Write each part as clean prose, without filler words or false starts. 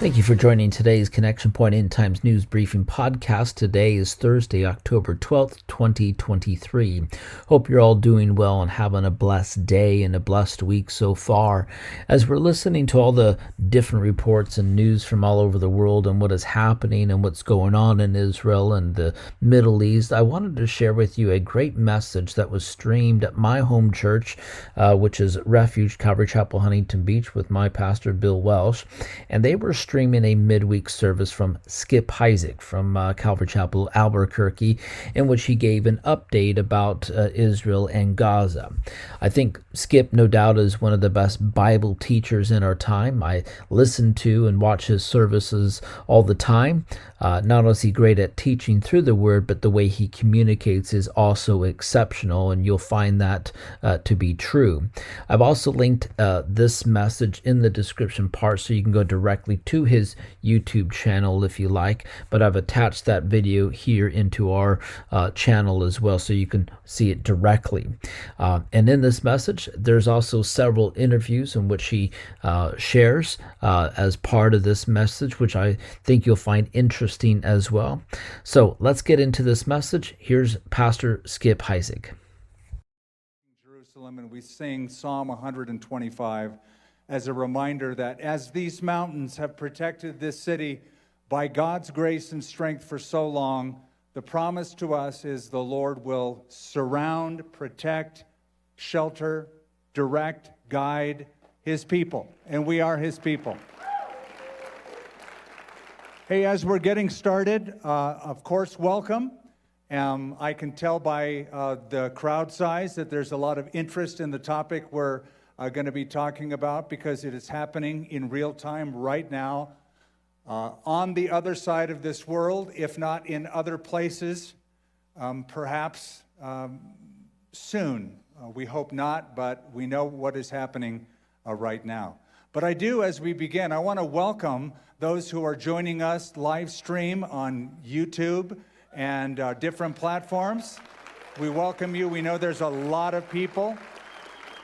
Thank you for joining today's Connection Point End Times News Briefing podcast. Today is Thursday, October 12th, 2023. Hope you're all doing well and having a blessed day and a blessed week so far. As we're listening to all the different reports and news from all over the world and what is happening and what's going on in Israel and the Middle East, I wanted to share with you a great message that was streamed at my home church, which is Refuge Calvary Chapel, Huntington Beach, with my pastor, Bill Welsh. And they were streaming a midweek service from Skip Heitzig from Calvary Chapel, Albuquerque, in which he gave an update about Israel and Gaza. I think Skip, no doubt, is one of the best Bible teachers in our time. I listen to and watch his services all the time. Not only is he great at teaching through the Word, but the way he communicates is also exceptional, and you'll find that to be true. I've also linked this message in the description part so you can go directly to his YouTube channel if you like, but I've attached that video here into our channel as well so you can see it directly. And in this message, there's also several interviews in which he shares as part of this message, which I think you'll find interesting as well. So let's get into this message. Here's Pastor Skip Heitzig. Jerusalem, and we sing Psalm 125 as a reminder that as these mountains have protected this city by God's grace and strength for so long, the promise to us is the Lord will surround, protect, shelter, direct, guide His people, and we are His people. Hey, as we're getting started, of course, welcome. I can tell by the crowd size that there's a lot of interest in the topic we're going to be talking about because it is happening in real time right now on the other side of this world, if not in other places, perhaps soon. We hope not, but we know what is happening right now. But I do, as we begin, I want to welcome those who are joining us live stream on YouTube and different platforms. We welcome you. We know there's a lot of people.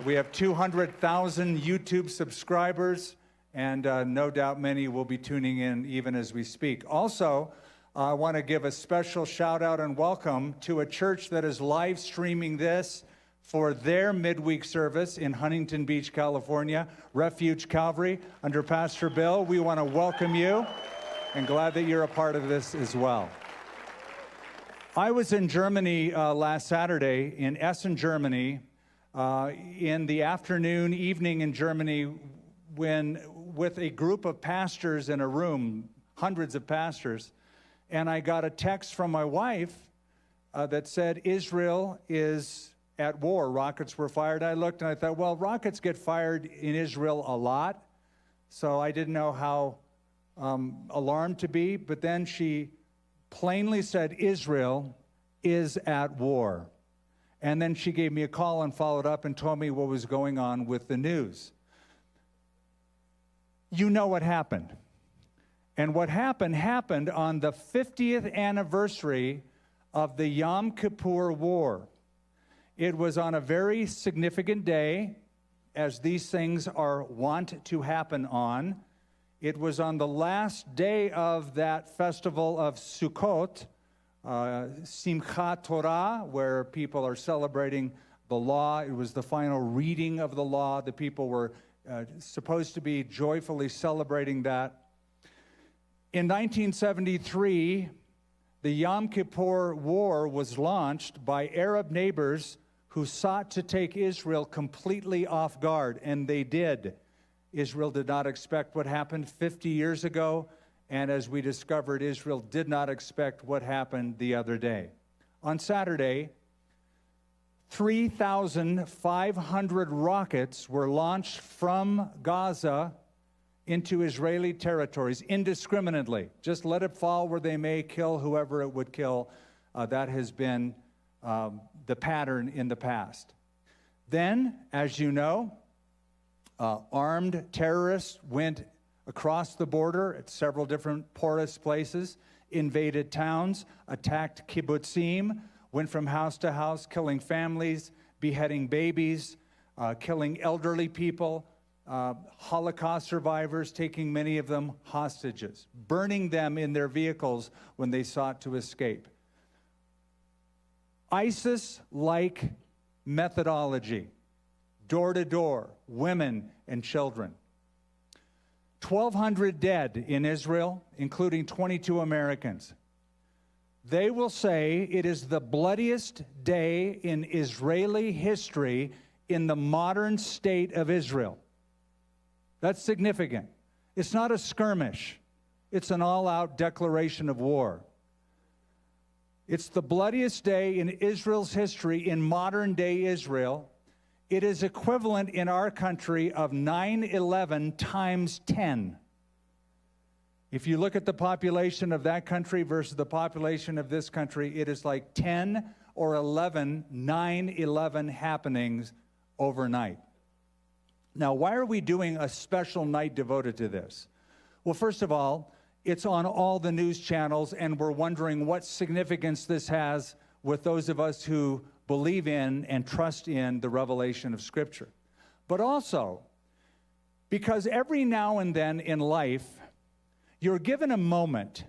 We have 200,000 YouTube subscribers, and no doubt many will be tuning in even as we speak. Also, I want to give a special shout out and welcome to a church that is live streaming this for their midweek service in Huntington Beach, California, Refuge Calvary under Pastor Bill. We want to welcome you and glad that you're a part of this as well. I was in Germany last Saturday, in Essen, Germany, in the afternoon, evening in Germany, with a group of pastors in a room, hundreds of pastors, and I got a text from my wife that said Israel is at war. Rockets were fired. I looked and I thought, well, rockets get fired in Israel a lot, so I didn't know how alarmed to be, but then she plainly said Israel is at war. And then she gave me a call and followed up and told me what was going on with the news. You know what happened. And what happened on the 50th anniversary of the Yom Kippur War. It was on a very significant day, as these things are wont to happen on. It was on the last day of that festival of Sukkot, Simchat Torah, where people are celebrating the law. It was the final reading of the law. The people were supposed to be joyfully celebrating that. In 1973, the Yom Kippur War was launched by Arab neighbors who sought to take Israel completely off guard, and they did. Israel did not expect what happened 50 years ago, and as we discovered, Israel did not expect what happened the other day. On Saturday, 3,500 rockets were launched from Gaza into Israeli territories indiscriminately. Just let it fall where they may, kill whoever it would kill. That has been the pattern in the past. Then, as you know, armed terrorists went across the border at several different porous places, invaded towns, attacked kibbutzim, went from house to house, killing families, beheading babies, killing elderly people, Holocaust survivors, taking many of them hostages, burning them in their vehicles when they sought to escape. ISIS-like methodology, door to door, women and children. 1,200 dead in Israel, including 22 Americans. They will say it is the bloodiest day in Israeli history in the modern state of Israel. That's significant. It's not a skirmish. It's an all-out declaration of war. It's the bloodiest day in Israel's history in modern-day Israel. It is equivalent in our country of 9/11 times 10. If you look at the population of that country versus the population of this country, it is like 10 or 11 9/11 happenings overnight. Now, why are we doing a special night devoted to this? Well, first of all, it's on all the news channels, and we're wondering what significance this has with those of us who believe in and trust in the revelation of Scripture. But also, because every now and then in life, you're given a moment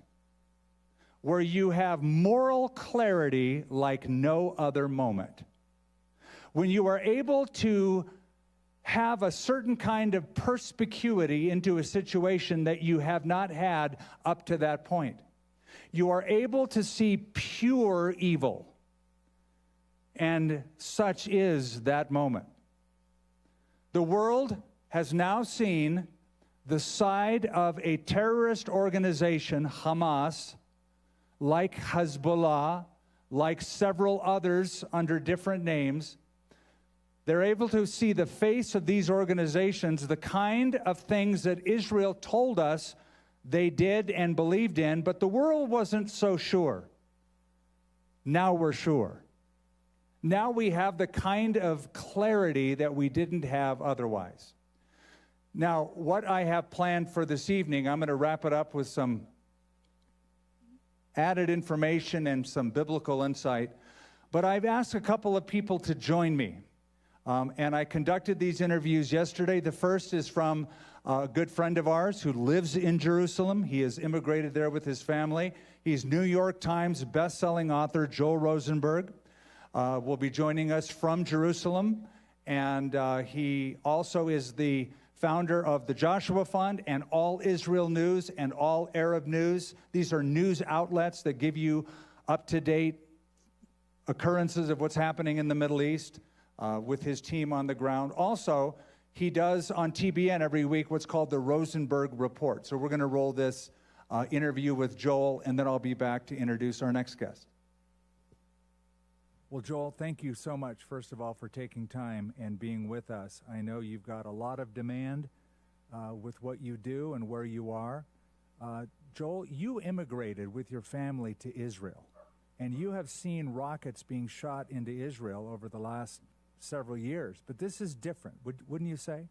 where you have moral clarity like no other moment. When you are able to have a certain kind of perspicuity into a situation that you have not had up to that point. You are able to see pure evil. And such is that moment. The world has now seen the side of a terrorist organization, Hamas, like Hezbollah, like several others under different names. They're able to see the face of these organizations, the kind of things that Israel told us they did and believed in, but the world wasn't so sure. Now we're sure. Now we have the kind of clarity that we didn't have otherwise. Now, what I have planned for this evening, I'm going to wrap it up with some added information and some biblical insight, but I've asked a couple of people to join me. And I conducted these interviews yesterday. The first is from a good friend of ours who lives in Jerusalem. He has immigrated there with his family. He's New York Times best-selling author Joel Rosenberg. Will be joining us from Jerusalem. And he also is the founder of the Joshua Fund and All Israel News and All Arab News. These are news outlets that give you up-to-date occurrences of what's happening in the Middle East. With his team on the ground. Also, he does on TBN every week what's called the Rosenberg Report. So we're going to roll this interview with Joel, and then I'll be back to introduce our next guest. Well, Joel, thank you so much, first of all, for taking time and being with us. I know you've got a lot of demand with what you do and where you are. Joel, you immigrated with your family to Israel, and you have seen rockets being shot into Israel over the last several years, but this is different, wouldn't you say?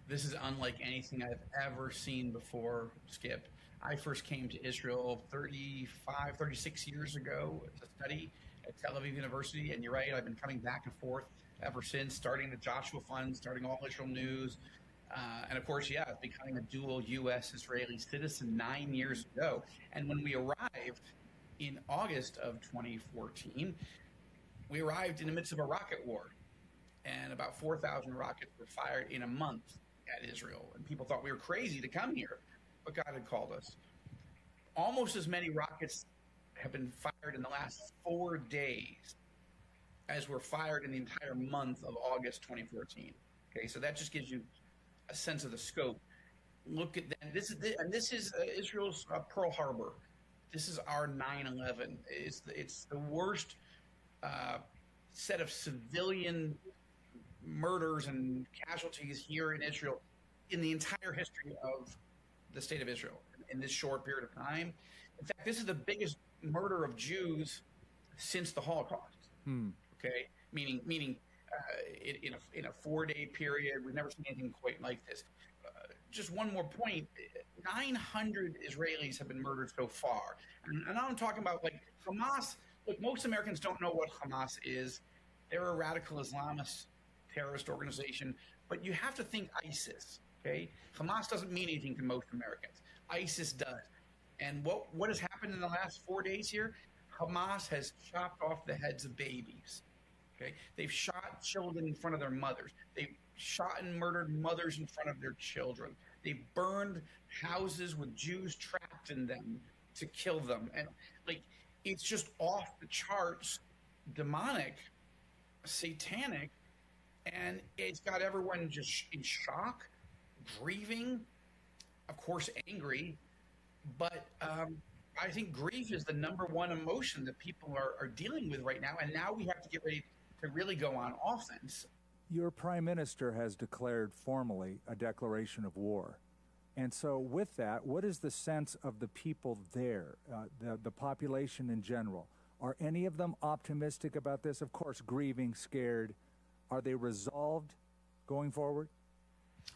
This is unlike anything I've ever seen before, Skip. I first came to Israel 36 years ago to study at Tel Aviv University, and you're right, I've been coming back and forth ever since, starting the Joshua Fund, starting All Israel News, and of course, becoming a dual U.S.-Israeli citizen 9 years ago. And when we arrived in August of 2014, we arrived in the midst of a rocket war. And about 4,000 rockets were fired in a month at Israel. And people thought we were crazy to come here, but God had called us. Almost as many rockets have been fired in the last 4 days as were fired in the entire month of August 2014. Okay, so that just gives you a sense of the scope. Look at that. This is Israel's Pearl Harbor. This is our 9/11. It's the worst set of civilian murders and casualties here in Israel in the entire history of the state of Israel in this short period of time. In fact, this is the biggest murder of Jews since the Holocaust. Okay, meaning in a 4-day period, we've never seen anything quite like this. Just one more point: 900 Israelis have been murdered so far, and now I'm talking about like Hamas. Look, most Americans don't know what Hamas is. They're a radical Islamist terrorist organization, but you have to think ISIS. Okay, Hamas doesn't mean anything to most Americans. ISIS does. And what has happened in the last 4 days here? Hamas has chopped off the heads of babies. Okay, they've shot children in front of their mothers. They've shot and murdered mothers in front of their children. They've burned houses with Jews trapped in them to kill them. And like, it's just off the charts, demonic, satanic, and it's got everyone just in shock, grieving, of course, angry. But I think grief is the number one emotion that people are dealing with right now. And now we have to get ready to really go on offense. Your prime minister has declared formally a declaration of war. And so with that, what is the sense of the people there, the population in general? Are any of them optimistic about this? Of course, grieving, scared. Are they resolved going forward?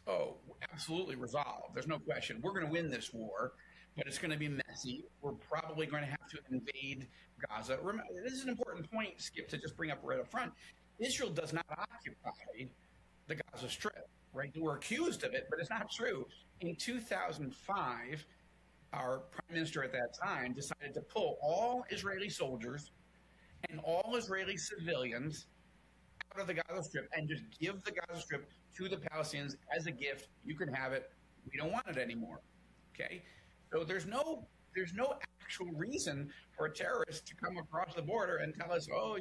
Oh, absolutely resolved. There's no question. We're going to win this war, but it's going to be messy. We're probably going to have to invade Gaza. Remember, this is an important point, Skip, to just bring up right up front. Israel does not occupy the Gaza Strip, right? We're accused of it, but it's not true. In 2005, our prime minister at that time decided to pull all Israeli soldiers and all Israeli civilians out of the Gaza Strip and just give the Gaza Strip to the Palestinians as a gift. You can have it. We don't want it anymore. Okay? So there's no actual reason for a terrorist to come across the border and tell us, oh,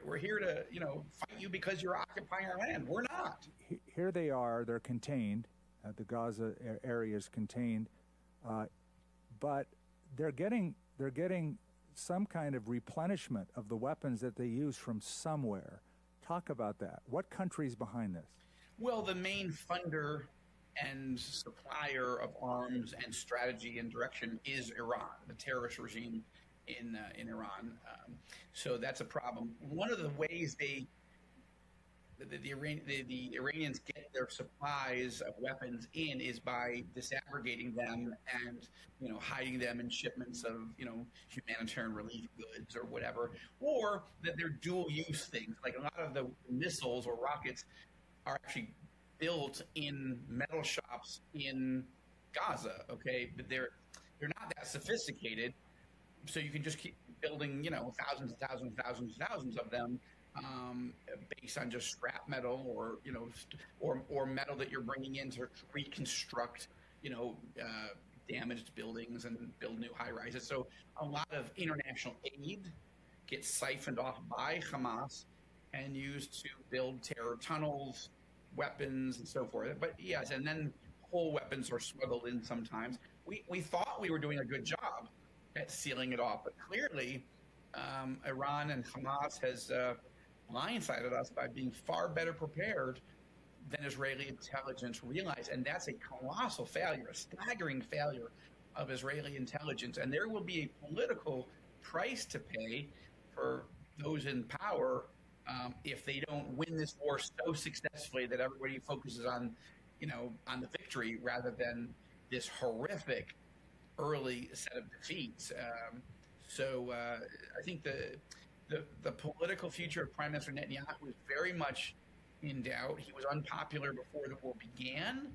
we're here to, fight you because you're occupying our land. We're not. Here they are. They're contained. The Gaza area is contained. But they're getting some kind of replenishment of the weapons that they use from somewhere. Talk about that. What country's behind this? Well, the main funder and supplier of arms and strategy and direction is Iran, the terrorist regime in Iran. So that's a problem. One of the ways the Iranians get their supplies of weapons in is by disaggregating them and hiding them in shipments of humanitarian relief goods or whatever, or that they're dual use things. Like a lot of the missiles or rockets are actually built in metal shops in Gaza. Okay, but they're not that sophisticated, so you can just keep building thousands and thousands and thousands and thousands of them. Based on just scrap metal or metal that you're bringing in to reconstruct, damaged buildings and build new high rises. So a lot of international aid gets siphoned off by Hamas and used to build terror tunnels, weapons, and so forth. But yes, and then whole weapons are smuggled in sometimes. We thought we were doing a good job at sealing it off, but clearly Iran and Hamas has blindsided us by being far better prepared than Israeli intelligence realized. And that's a colossal failure, a staggering failure of Israeli intelligence. And there will be a political price to pay for those in power if they don't win this war so successfully that everybody focuses on, on the victory rather than this horrific early set of defeats. So I think the political future of Prime Minister Netanyahu was very much in doubt. He was unpopular before the war began,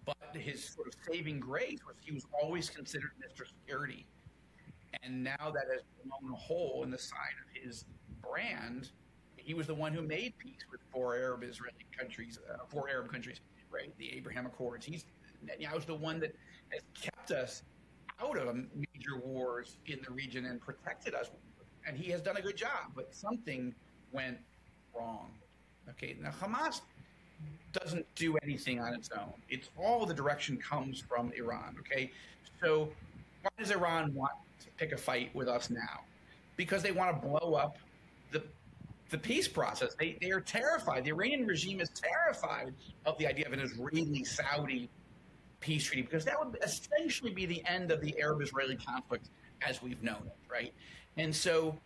but his sort of saving grace was he was always considered Mr. Security. And now that has blown a hole in the side of his brand. He was the one who made peace with four Arab countries, right? The Abraham Accords. Netanyahu's the one that has kept us out of major wars in the region and protected us. And he has done a good job, but something went wrong. Okay, now Hamas doesn't do anything on its own. It's all the direction comes from Iran. Okay, so why does Iran want to pick a fight with us now? Because they want to blow up the peace process. They are terrified. The Iranian regime is terrified of the idea of an Israeli-Saudi peace treaty, because that would essentially be the end of the Arab-Israeli conflict as we've known it, right? And so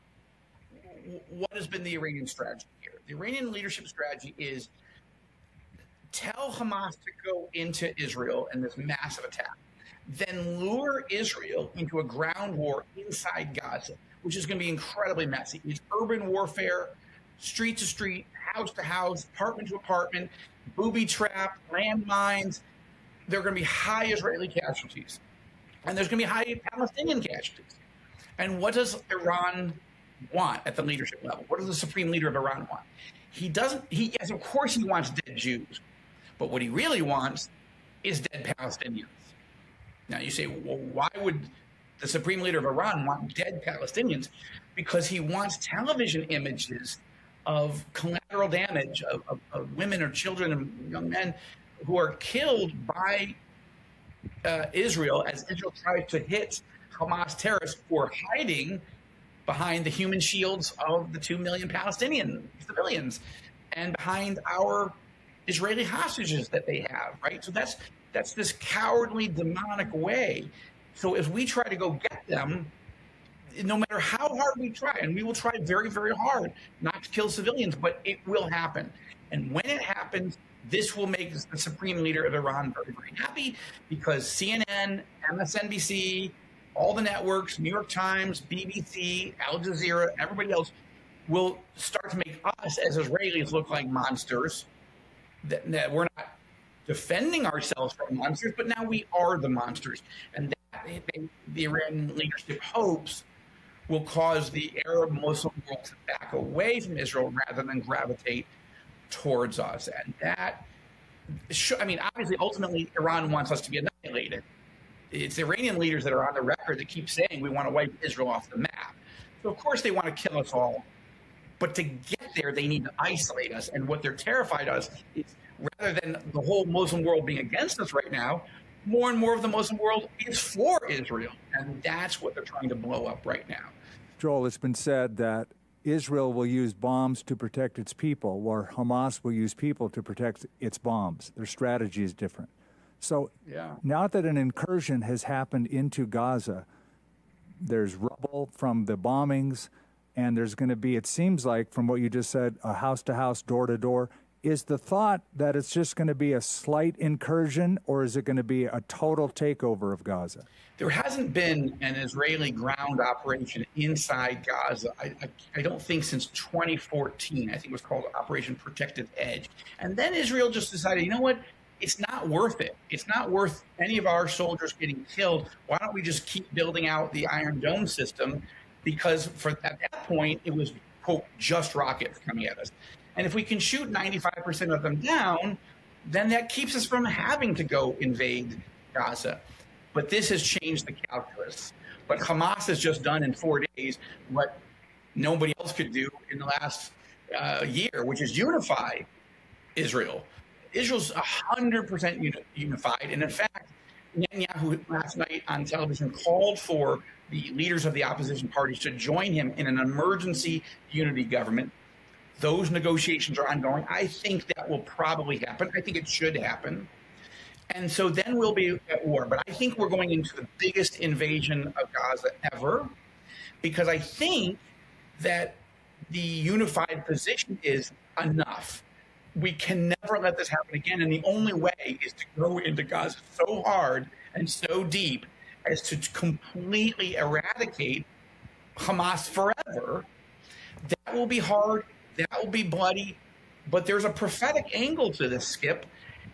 what has been the Iranian strategy here? The Iranian leadership strategy is tell Hamas to go into Israel in this massive attack, then lure Israel into a ground war inside Gaza, which is going to be incredibly messy. It's urban warfare, street to street, house to house, apartment to apartment, booby trap, landmines. There are going to be high Israeli casualties, and there's going to be high Palestinian casualties. And what does Iran want at the leadership level? What does the supreme leader of Iran want? Yes, of course he wants dead Jews, but what he really wants is dead Palestinians. Now you say, well, why would the supreme leader of Iran want dead Palestinians? Because he wants television images of collateral damage of women or children and young men who are killed by Israel as Israel tries to hit Hamas terrorists who are hiding behind the human shields of the 2 million Palestinian civilians and behind our Israeli hostages that they have, right? So that's this cowardly, demonic way. So if we try to go get them, no matter how hard we try, and we will try very, very hard not to kill civilians, but it will happen. And when it happens, this will make the supreme leader of Iran very, very happy, because CNN, MSNBC, all the networks, New York Times, BBC, Al Jazeera, everybody else will start to make us as Israelis look like monsters, that we're not defending ourselves from monsters, but now we are the monsters. And that the Iranian leadership hopes will cause the Arab Muslim world to back away from Israel rather than gravitate towards us. And that, obviously, ultimately, Iran wants us to be annihilated. It's the Iranian leaders that are on the record that keep saying we want to wipe Israel off the map. So, of course, they want to kill us all. But to get there, they need to isolate us. And what they're terrified of is, rather than the whole Muslim world being against us right now, more and more of the Muslim world is for Israel. And that's what they're trying to blow up right now. Joel, it's been said that Israel will use bombs to protect its people, where Hamas will use people to protect its bombs. Their strategy is different. So now that an incursion has happened into Gaza, there's rubble from the bombings, and there's going to be, it seems like, from what you just said, a house-to-house, door-to-door. Is the thought that it's just going to be a slight incursion, or is it going to be a total takeover of Gaza? There hasn't been an Israeli ground operation inside Gaza, I don't think, since 2014. I think it was called Operation Protective Edge. And then Israel just decided, you know what? It's not worth it. It's not worth any of our soldiers getting killed. Why don't we just keep building out the Iron Dome system? Because at that point, it was, quote, just rockets coming at us. And if we can shoot 95% of them down, then that keeps us from having to go invade Gaza. But this has changed the calculus. But Hamas has just done in 4 days what nobody else could do in the last year, which is unify Israel. Israel's 100% unified. And in fact, Netanyahu last night on television called for the leaders of the opposition parties to join him in an emergency unity government. Those negotiations are ongoing. I think that will probably happen. I think it should happen. And so then we'll be at war. But I think we're going into the biggest invasion of Gaza ever, because I think that the unified position is enough. We can never let this happen again. And the only way is to go into Gaza so hard and so deep as to completely eradicate Hamas forever. That will be hard. That will be bloody. But there's a prophetic angle to this, Skip.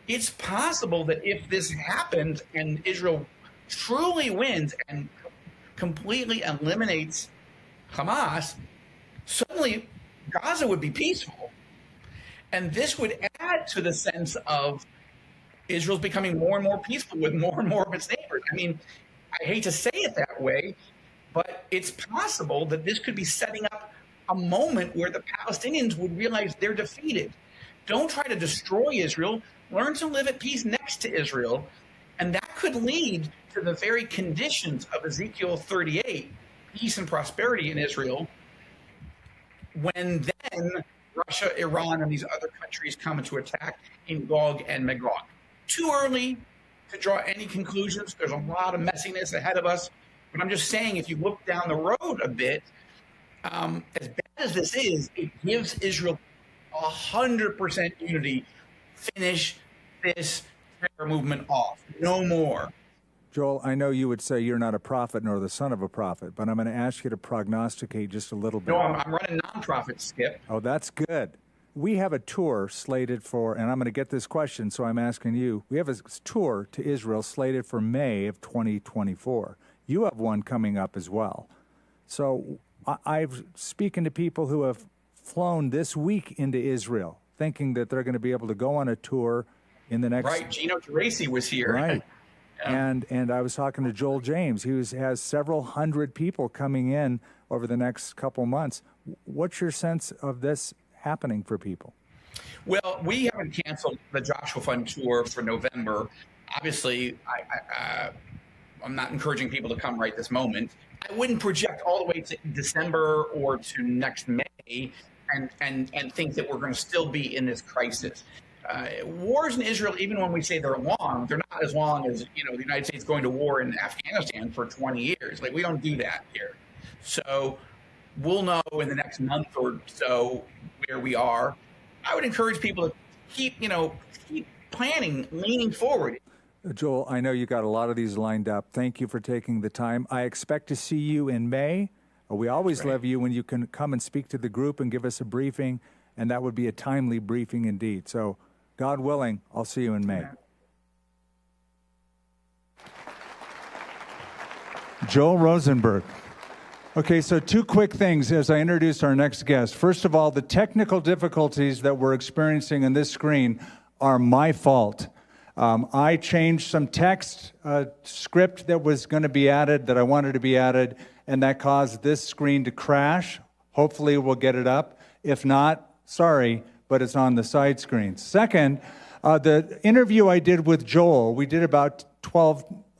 It's possible that if this happens and Israel truly wins and completely eliminates Hamas, suddenly Gaza would be peaceful. And this would add to the sense of Israel's becoming more and more peaceful with more and more of its neighbors. I mean, I hate to say it that way, but it's possible that this could be setting up a moment where the Palestinians would realize they're defeated. Don't try to destroy Israel. Learn to live at peace next to Israel. And that could lead to the very conditions of Ezekiel 38, peace and prosperity in Israel, when then Russia, Iran, and these other countries come into attack in Gog and Magog. Too early to draw any conclusions. There's a lot of messiness ahead of us. But I'm just saying, if you look down the road a bit, as bad as this is, it gives Israel 100% unity. Finish this terror movement off. No more. Joel, I know you would say you're not a prophet nor the son of a prophet, but I'm going to ask you to prognosticate just a little bit. No, I'm running nonprofit, Skip. Oh, that's good. We have a tour slated for, and I'm going to get this question, so I'm asking you. We have a tour to Israel slated for May of 2024. You have one coming up as well. So I've speaking to people who have flown this week into Israel, thinking that they're going to be able to go on a tour in the next. Right, Gino Geraci was here. Right. Yeah. And I was talking to Joel James. He has several hundred people coming in over the next couple months. What's your sense of this happening for people? Well, we haven't canceled the Joshua Fund tour for November. Obviously, I'm not encouraging people to come right this moment. I wouldn't project all the way to December or to next May and think that we're going to still be in this crisis. Wars in Israel, even when we say they're long, they're not as long as, the United States going to war in Afghanistan for 20 years. Like, we don't do that here. So we'll know in the next month or so where we are. I would encourage people to keep planning, leaning forward. Joel, I know you got a lot of these lined up. Thank you for taking the time. I expect to see you in May. We always love you when you can come and speak to the group and give us a briefing, and that would be a timely briefing indeed. So, God willing, I'll see you in May. Joel Rosenberg. Okay, so two quick things as I introduce our next guest. First of all, the technical difficulties that we're experiencing on this screen are my fault. I changed some text script that was going to be added, that I wanted to be added, and that caused this screen to crash. Hopefully we'll get it up. If not, sorry, but it's on the side screen. Second, the interview I did with Joel, we did about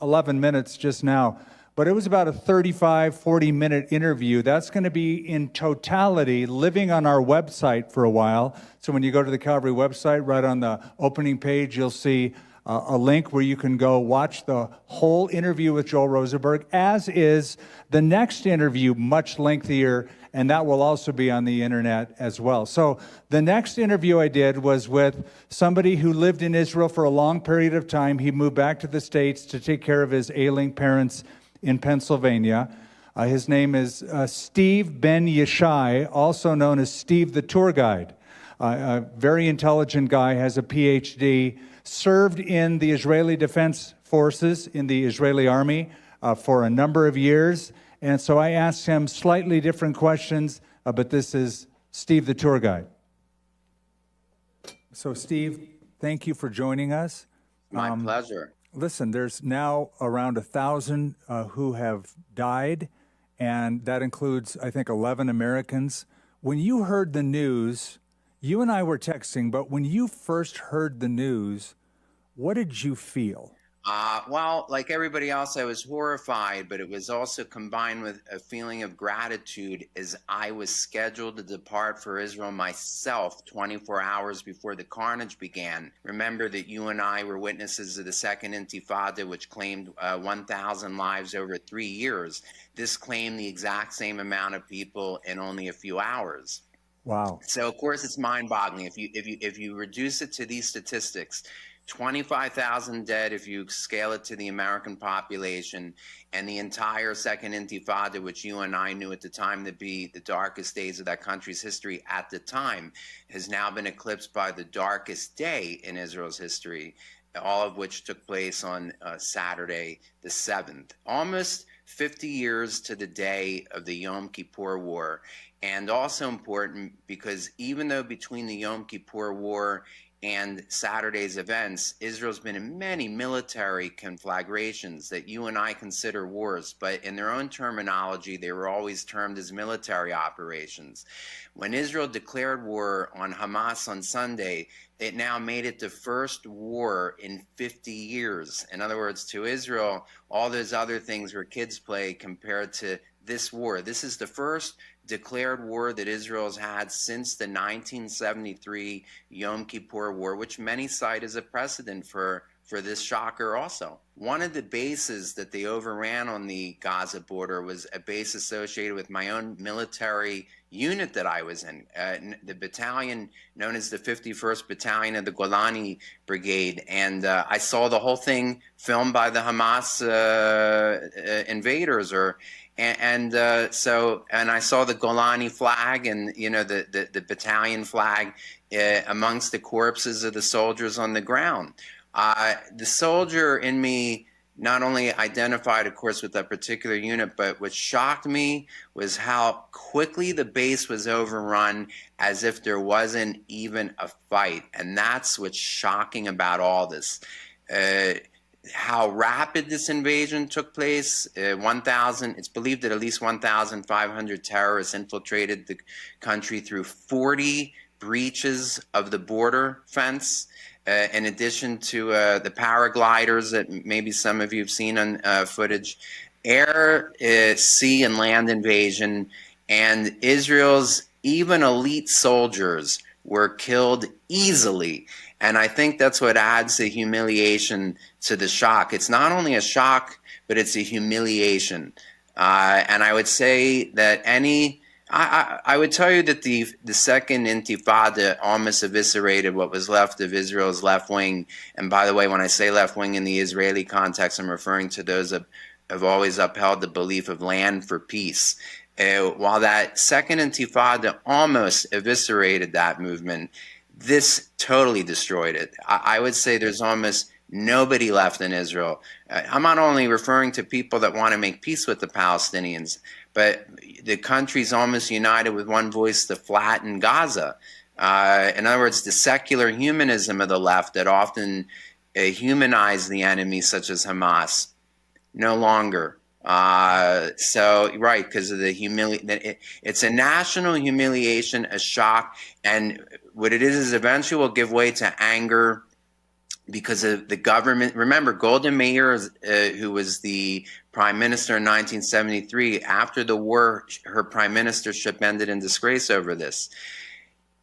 11 minutes just now, but it was about a 35, 40-minute interview. That's going to be in totality living on our website for a while. So when you go to the Calvary website, right on the opening page, you'll see a link where you can go watch the whole interview with Joel Rosenberg, as is the next interview, much lengthier, and that will also be on the internet as well. So the next interview I did was with somebody who lived in Israel for a long period of time. He moved back to the States to take care of his ailing parents in Pennsylvania. His name is Steve Benai, also known as Steve the Tour Guide. A very intelligent guy, has a PhD, served in the Israeli Defense Forces in the Israeli Army for a number of years. And so I asked him slightly different questions, but this is Steve the Tour Guide. So Steve, thank you for joining us. My pleasure. Listen, there's now around 1,000 who have died, and that includes, I think, 11 Americans. When you heard the news, you and I were texting, but when you first heard the news, what did you feel? Well, like everybody else, I was horrified, but it was also combined with a feeling of gratitude as I was scheduled to depart for Israel myself 24 hours before the carnage began. Remember that you and I were witnesses of the Second Intifada, which claimed 1,000 lives over 3 years. This claimed the exact same amount of people in only a few hours. Wow. So, of course, it's mind-boggling. If you reduce it to these statistics, 25,000 dead if you scale it to the American population, and the entire Second Intifada, which you and I knew at the time to be the darkest days of that country's history at the time, has now been eclipsed by the darkest day in Israel's history, all of which took place on Saturday the 7th. Almost 50 years to the day of the Yom Kippur War. And also important because even though between the Yom Kippur War and Saturday's events, Israel's been in many military conflagrations that you and I consider wars, but in their own terminology, they were always termed as military operations. When Israel declared war on Hamas on Sunday, it now made it the first war in 50 years. In other words, to Israel, all those other things were kids' play compared to this war. This is the first declared war that Israel's had since the 1973 Yom Kippur War, which many cite as a precedent for for this shocker also. One of the bases that they overran on the Gaza border was a base associated with my own military unit that I was in, the battalion known as the 51st Battalion of the Golani Brigade. And I saw the whole thing filmed by the Hamas invaders, and I saw the Golani flag and, you know, the battalion flag amongst the corpses of the soldiers on the ground. The soldier in me not only identified, of course, with that particular unit, but what shocked me was how quickly the base was overrun as if there wasn't even a fight. And that's what's shocking about all this. How rapid this invasion took place. It's believed that at least 1,500 terrorists infiltrated the country through 40 breaches of the border fence. In addition to the paragliders that maybe some of you have seen on footage, air, sea, and land invasion, and Israel's even elite soldiers were killed easily. And I think that's what adds the humiliation to the shock. It's not only a shock, but it's a humiliation. And I would say that I would tell you that the second intifada almost eviscerated what was left of Israel's left wing. And by the way, when I say left wing in the Israeli context, I'm referring to those that have always upheld the belief of land for peace. While that second intifada almost eviscerated that movement, this totally destroyed it. I would say there's almost nobody left in Israel. I'm not only referring to people that want to make peace with the Palestinians, but the country's almost united with one voice to flatten Gaza. In other words, the secular humanism of the left that often humanized the enemy, such as Hamas, no longer. Right, because of the it's a national humiliation, a shock, and what it is eventually will give way to anger because of the government. Remember, Golda Meir, who was the prime minister in 1973, after the war, her prime ministership ended in disgrace over this.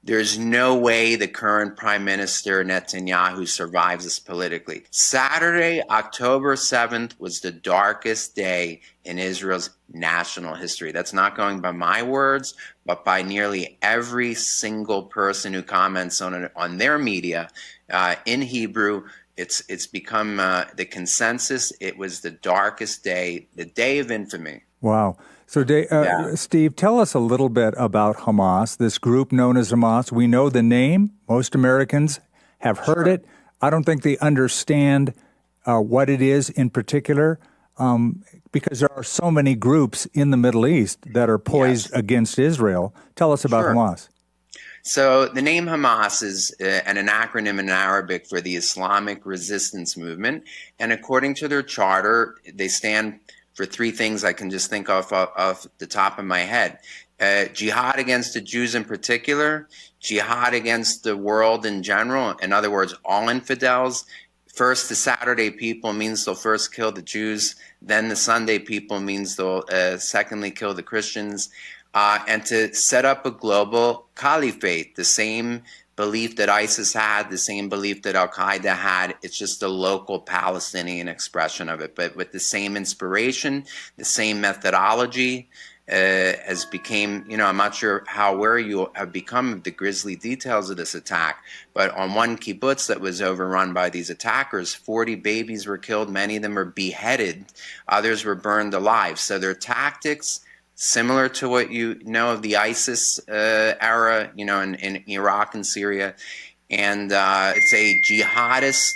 There's no way the current prime minister, Netanyahu, survives this politically. Saturday, October 7th, was the darkest day in Israel's national history. That's not going by my words, but by nearly every single person who comments on it on their media in Hebrew. It's become the consensus. It was the darkest day, the day of infamy. Wow. So, Steve, tell us a little bit about Hamas, this group known as Hamas. We know the name. Most Americans have heard it. I don't think they understand what it is in particular because there are so many groups in the Middle East that are poised against Israel. Tell us about Hamas. So the name Hamas is an acronym in Arabic for the Islamic Resistance Movement. And according to their charter, they stand for three things I can just think of off the top of my head. Jihad against the Jews in particular, jihad against the world in general, in other words, all infidels. First, the Saturday people means they'll first kill the Jews, then the Sunday people means they'll secondly kill the Christians, and to set up a global caliphate, the same belief that ISIS had, the same belief that Al-Qaeda had. It's just a local Palestinian expression of it, but with the same inspiration, the same methodology, as became, I'm not sure how aware you have become of the grisly details of this attack, but on one kibbutz that was overrun by these attackers, 40 babies were killed, many of them were beheaded, others were burned alive. So their tactics, similar to what you know of the ISIS era, in Iraq and Syria. And it's a jihadist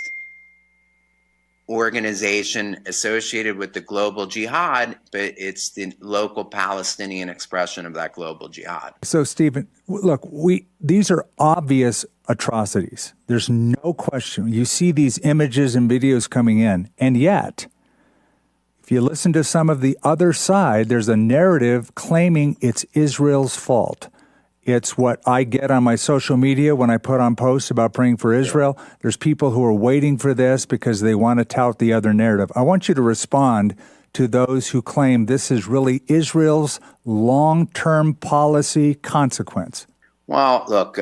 organization associated with the global jihad, but it's the local Palestinian expression of that global jihad. So, Stephen, look, these are obvious atrocities. There's no question. You see these images and videos coming in, and yet, if you listen to some of the other side, there's a narrative claiming it's Israel's fault. It's what I get on my social media when I put on posts about praying for Israel. There's people who are waiting for this because they want to tout the other narrative. I want you to respond to those who claim this is really Israel's long-term policy consequence. Well, look,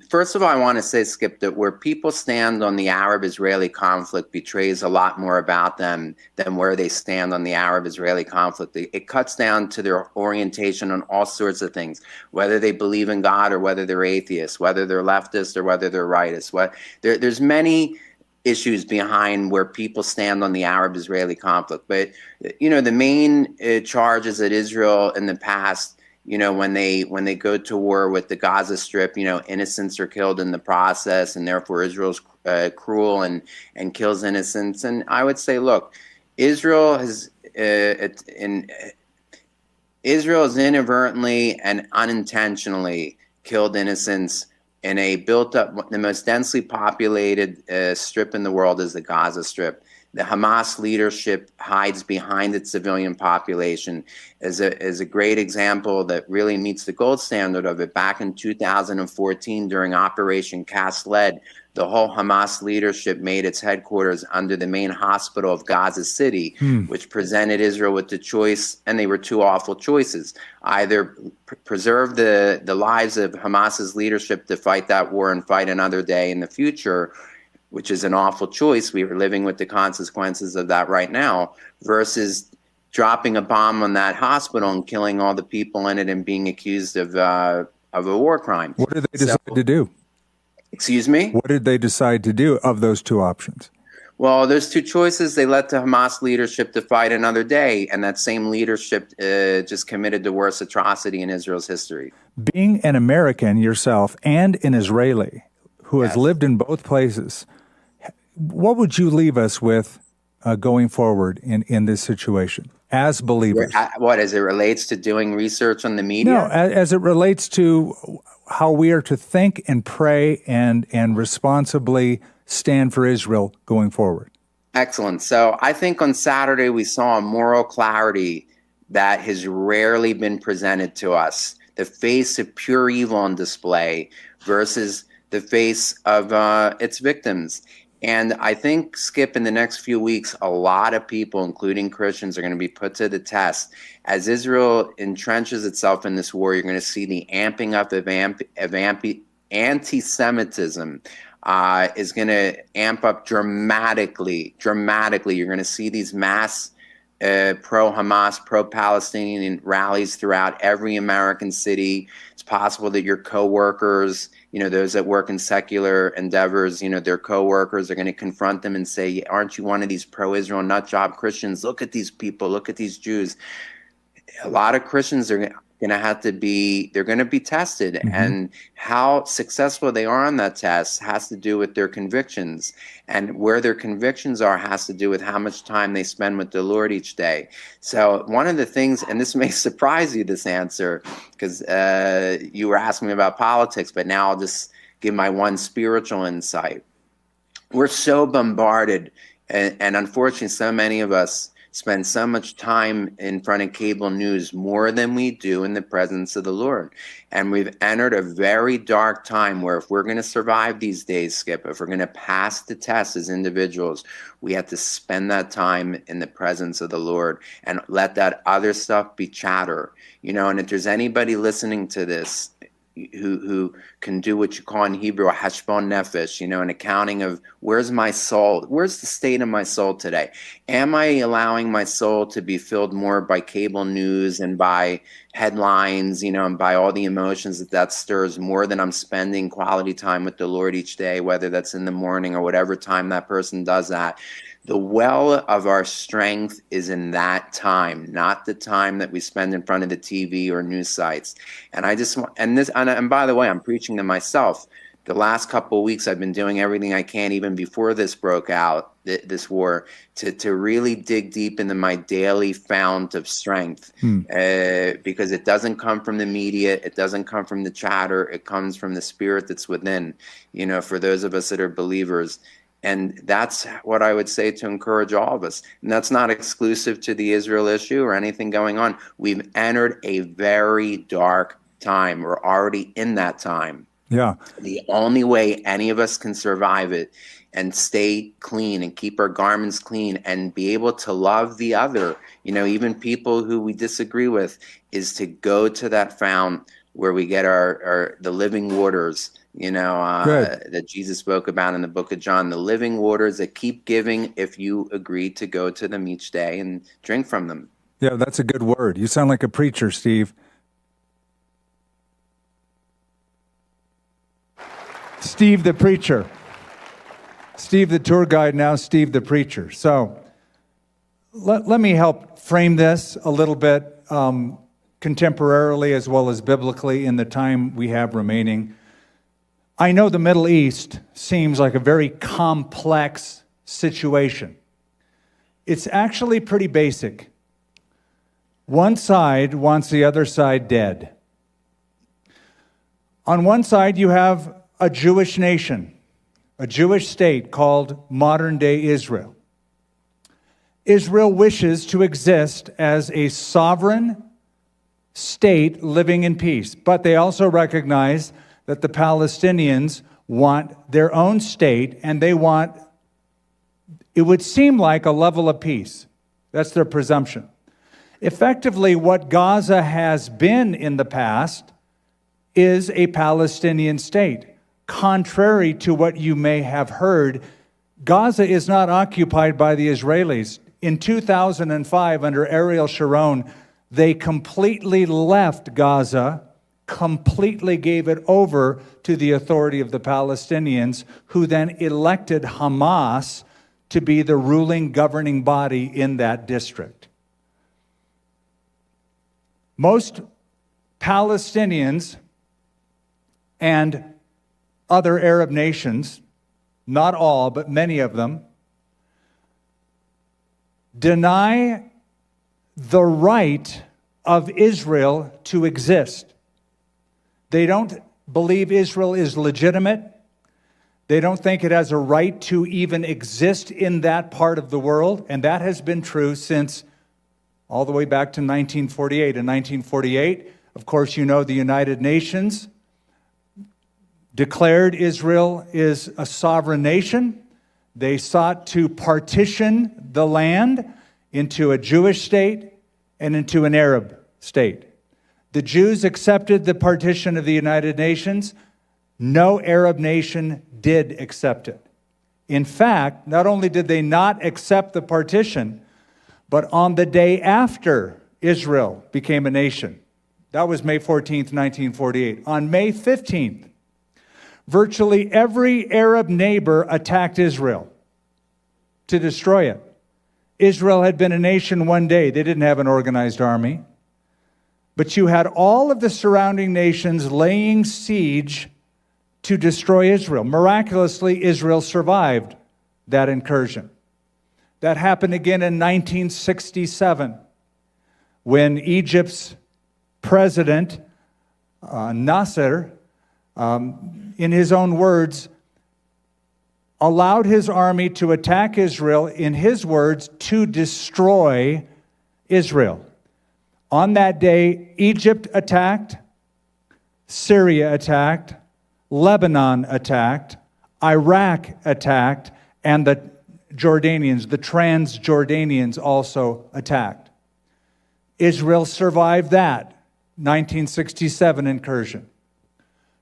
first of all, I want to say, Skip, that where people stand on the Arab-Israeli conflict betrays a lot more about them than where they stand on the Arab-Israeli conflict. It cuts down to their orientation on all sorts of things, whether they believe in God or whether they're atheists, whether they're leftist or whether they're rightist. There's many issues behind where people stand on the Arab-Israeli conflict. But, the main charges that Israel in the past, when they go to war with the Gaza Strip, innocents are killed in the process, and therefore Israel's cruel and kills innocents. And I would say, look, Israel has inadvertently and unintentionally killed innocents in a built-up, the most densely populated strip in the world is the Gaza Strip. The Hamas leadership hides behind its civilian population as a great example that really meets the gold standard of it. Back in 2014, during Operation Cast Lead, the whole Hamas leadership made its headquarters under the main hospital of Gaza City, which presented Israel with the choice, and they were two awful choices. Either preserve the lives of Hamas's leadership to fight that war and fight another day in the future, which is an awful choice. We are living with the consequences of that right now, versus dropping a bomb on that hospital and killing all the people in it and being accused of a war crime. What did they decide to do? Excuse me? What did they decide to do of those two options? Well, there's two choices. They let the Hamas leadership to fight another day, and that same leadership just committed the worst atrocity in Israel's history. Being an American yourself and an Israeli who has lived in both places, what would you leave us with going forward in this situation as believers? What, as it relates to doing research on the media? No, as it relates to how we are to think and pray and responsibly stand for Israel going forward. Excellent. So I think on Saturday we saw a moral clarity that has rarely been presented to us. The face of pure evil on display versus the face of its victims. And I think, Skip, in the next few weeks, a lot of people, including Christians, are going to be put to the test. As Israel entrenches itself in this war, you're going to see the amping up of anti-Semitism is going to amp up dramatically. You're going to see these mass pro-Hamas, pro-Palestinian rallies throughout every American city. It's possible that your coworkers, those that work in secular endeavors, their coworkers are going to confront them and say, aren't you one of these pro-Israel nutjob Christians? Look at these people. Look at these Jews. A lot of Christians are going to they're going to be tested. Mm-hmm. And how successful they are on that test has to do with their convictions. And where their convictions are has to do with how much time they spend with the Lord each day. So one of the things, and this may surprise you, this answer, because you were asking me about politics, but now I'll just give my one spiritual insight. We're so bombarded, and unfortunately so many of us spend so much time in front of cable news, more than we do in the presence of the Lord. And we've entered a very dark time where if we're going to survive these days, Skip, if we're going to pass the test as individuals, we have to spend that time in the presence of the Lord and let that other stuff be chatter. And if there's anybody listening to this who can do what you call in Hebrew a hashbon nefesh, an accounting of where's my soul, where's the state of my soul today? Am I allowing my soul to be filled more by cable news and by headlines, and by all the emotions that stirs, more than I'm spending quality time with the Lord each day, whether that's in the morning or whatever time that person does that? The well of our strength is in that time, not the time that we spend in front of the TV or news sites. And I just want, and by the way, I'm preaching to myself. The last couple of weeks, I've been doing everything I can, even before this broke out, this war, to really dig deep into my daily fount of strength, because it doesn't come from the media, it doesn't come from the chatter, it comes from the spirit that's within, for those of us that are believers. And that's what I would say to encourage all of us. And that's not exclusive to the Israel issue or anything going on. We've entered a very dark time. We're already in that time. Yeah. The only way any of us can survive it and stay clean and keep our garments clean and be able to love the other, even people who we disagree with, is to go to that fount, where we get the living waters, that Jesus spoke about in the book of John, the living waters that keep giving if you agree to go to them each day and drink from them. Yeah, that's a good word. You sound like a preacher, Steve. Steve the preacher. Steve the tour guide, now Steve the preacher. So let me help frame this a little bit contemporarily as well as biblically in the time we have remaining. I know the Middle East seems like a very complex situation. It's actually pretty basic. One side wants the other side dead. On one side, you have a Jewish nation, a Jewish state called modern-day Israel. Israel wishes to exist as a sovereign state living in peace, but they also recognize that the Palestinians want their own state, and they want, it would seem like, a level of peace. That's their presumption. Effectively, what Gaza has been in the past is a Palestinian state. Contrary to what you may have heard, Gaza is not occupied by the Israelis. In 2005, under Ariel Sharon, they completely left Gaza, completely gave it over to the authority of the Palestinians, who then elected Hamas to be the ruling governing body in that district. Most Palestinians and other Arab nations, not all, but many of them, deny the right of Israel to exist. They don't believe Israel is legitimate. They don't think it has a right to even exist in that part of the world, and that has been true since all the way back to 1948. In 1948, of course, you know, the United Nations declared Israel is a sovereign nation. They sought to partition the land into a Jewish state and into an Arab state. The Jews accepted the partition of the United Nations. No Arab nation did accept it. In fact, not only did they not accept the partition, but on the day after Israel became a nation, that was May 14th, 1948. On May 15th, virtually every Arab neighbor attacked Israel to destroy it. Israel had been a nation one day. They didn't have an organized army. But you had all of the surrounding nations laying siege to destroy Israel. Miraculously, Israel survived that incursion. That happened again in 1967 when Egypt's president, Nasser, in his own words, allowed his army to attack Israel, in his words, to destroy Israel. On that day, Egypt attacked, Syria attacked, Lebanon attacked, Iraq attacked, and the Jordanians, the Transjordanians, also attacked. Israel survived that 1967 incursion.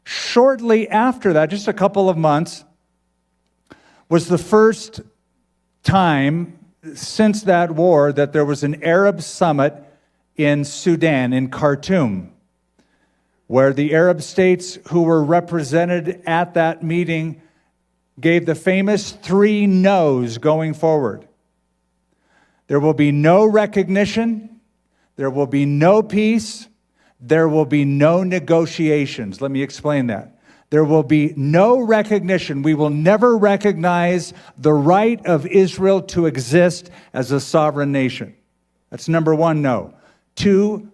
Shortly after that, just a couple of months, was the first time since that war that there was an Arab summit in Sudan, in Khartoum, where the Arab states who were represented at that meeting gave the famous 3 no's going forward. There will be no recognition, there will be no peace, there will be no negotiations. Let me explain that. There will be no recognition. We will never recognize the right of Israel to exist as a sovereign nation. That's number 1, no. 2,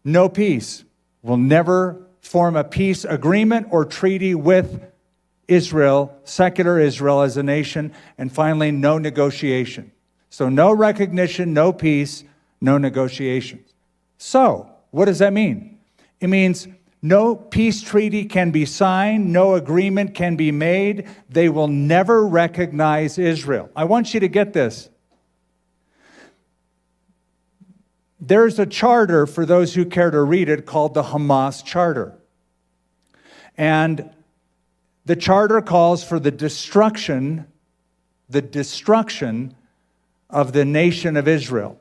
no peace. We'll never form a peace agreement or treaty with Israel, secular Israel as a nation. And finally, no negotiation. So no recognition, no peace, no negotiations. So what does that mean? It means no peace treaty can be signed, no agreement can be made. They will never recognize Israel. I want you to get this. There's a charter, for those who care to read it, called the Hamas Charter. And the charter calls for the destruction of the nation of Israel.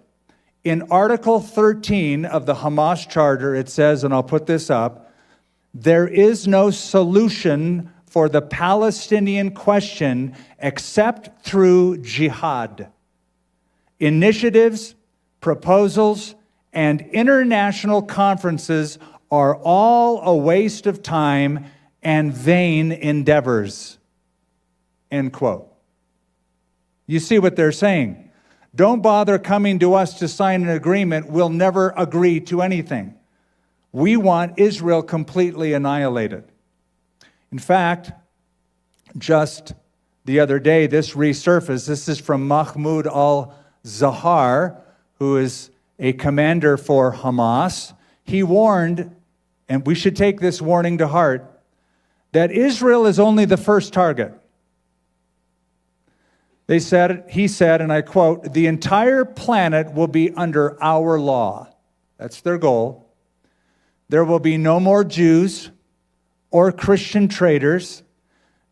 In Article 13 of the Hamas Charter, it says, and I'll put this up, there is no solution for the Palestinian question except through jihad. Initiatives, proposals, and international conferences are all a waste of time and vain endeavors. End quote. You see what they're saying. Don't bother coming to us to sign an agreement. We'll never agree to anything. We want Israel completely annihilated. In fact, just the other day, this resurfaced. This is from Mahmoud al-Zahar, who is a commander for Hamas. He warned, and we should take this warning to heart, that Israel is only the first target. He said, and I quote, "The entire planet will be under our law." That's their goal. There will be no more Jews or Christian traitors.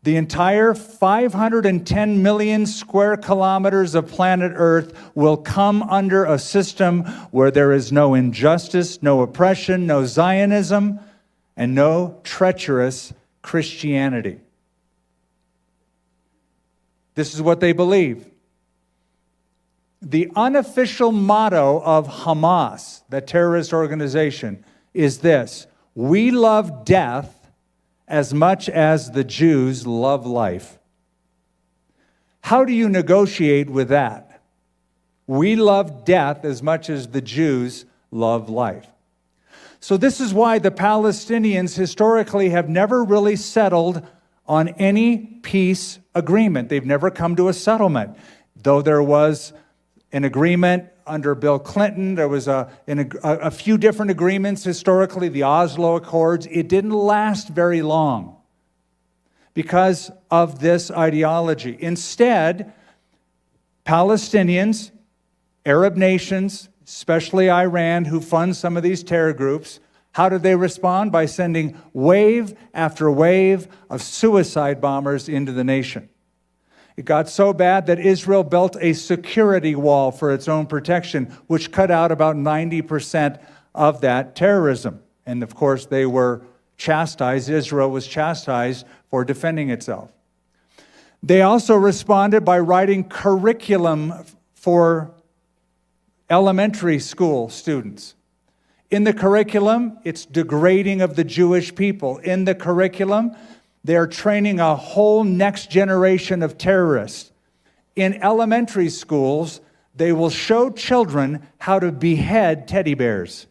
The entire 510 million square kilometers of planet Earth will come under a system where there is no injustice, no oppression, no Zionism, and no treacherous Christianity. This is what they believe. The unofficial motto of Hamas, the terrorist organization, is this: we love death as much as the Jews love life. How do you negotiate with that? We love death as much as the Jews love life. So this is why the Palestinians historically have never really settled on any peace agreement. They've never come to a settlement. Though there was an agreement under Bill Clinton, there was a few different agreements historically, the Oslo Accords. It didn't last very long because of this ideology. Instead, Palestinians, Arab nations, especially Iran, who funds some of these terror groups, how did they respond? By sending wave after wave of suicide bombers into the nation. It got so bad that Israel built a security wall for its own protection, which cut out about 90% of that terrorism. And of course, they were chastised. Israel was chastised for defending itself. They also responded by writing curriculum for elementary school students. In the curriculum, it's degrading of the Jewish people. In the curriculum, they're training a whole next generation of terrorists. In elementary schools, they will show children how to behead teddy bears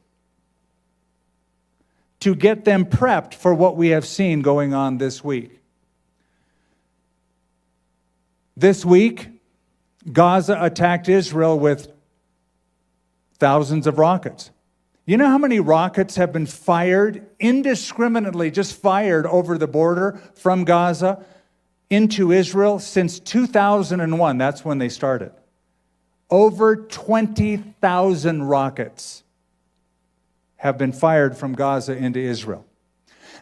to get them prepped for what we have seen going on this week. This week, Gaza attacked Israel with thousands of rockets. You know how many rockets have been fired indiscriminately, just fired over the border from Gaza into Israel since 2001? That's when they started. Over 20,000 rockets have been fired from Gaza into Israel.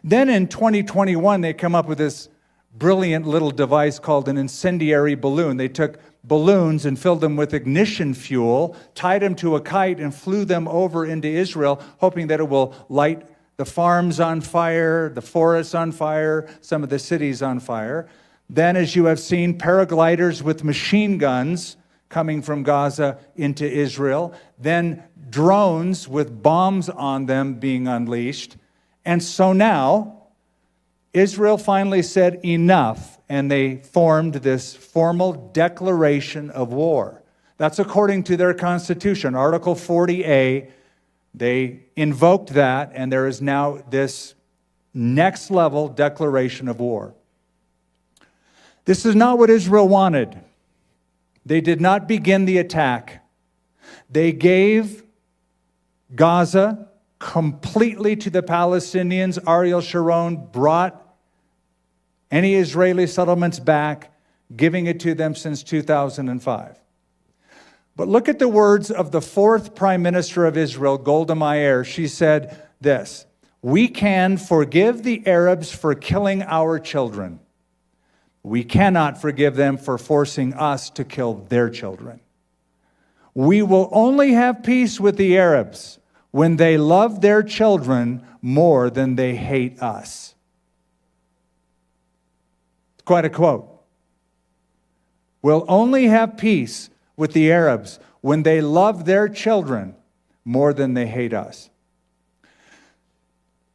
Then in 2021, they come up with this brilliant little device called an incendiary balloon. They took balloons and filled them with ignition fuel, tied them to a kite, and flew them over into Israel, hoping that it will light the farms on fire, the forests on fire, some of the cities on fire. Then, as you have seen, paragliders with machine guns coming from Gaza into Israel. Then drones with bombs on them being unleashed. And so now, Israel finally said enough, and they formed this formal declaration of war. That's according to their constitution, Article 40A. They invoked that, and there is now this next level declaration of war. This is not what Israel wanted. They did not begin the attack. They gave Gaza completely to the Palestinians. Ariel Sharon brought any Israeli settlements back, giving it to them since 2005. But look at the words of the fourth Prime Minister of Israel, Golda Meir. She said this: We can forgive the Arabs for killing our children. We cannot forgive them for forcing us to kill their children. We will only have peace with the Arabs when they love their children more than they hate us. It's quite a quote. We'll only have peace with the Arabs when they love their children more than they hate us.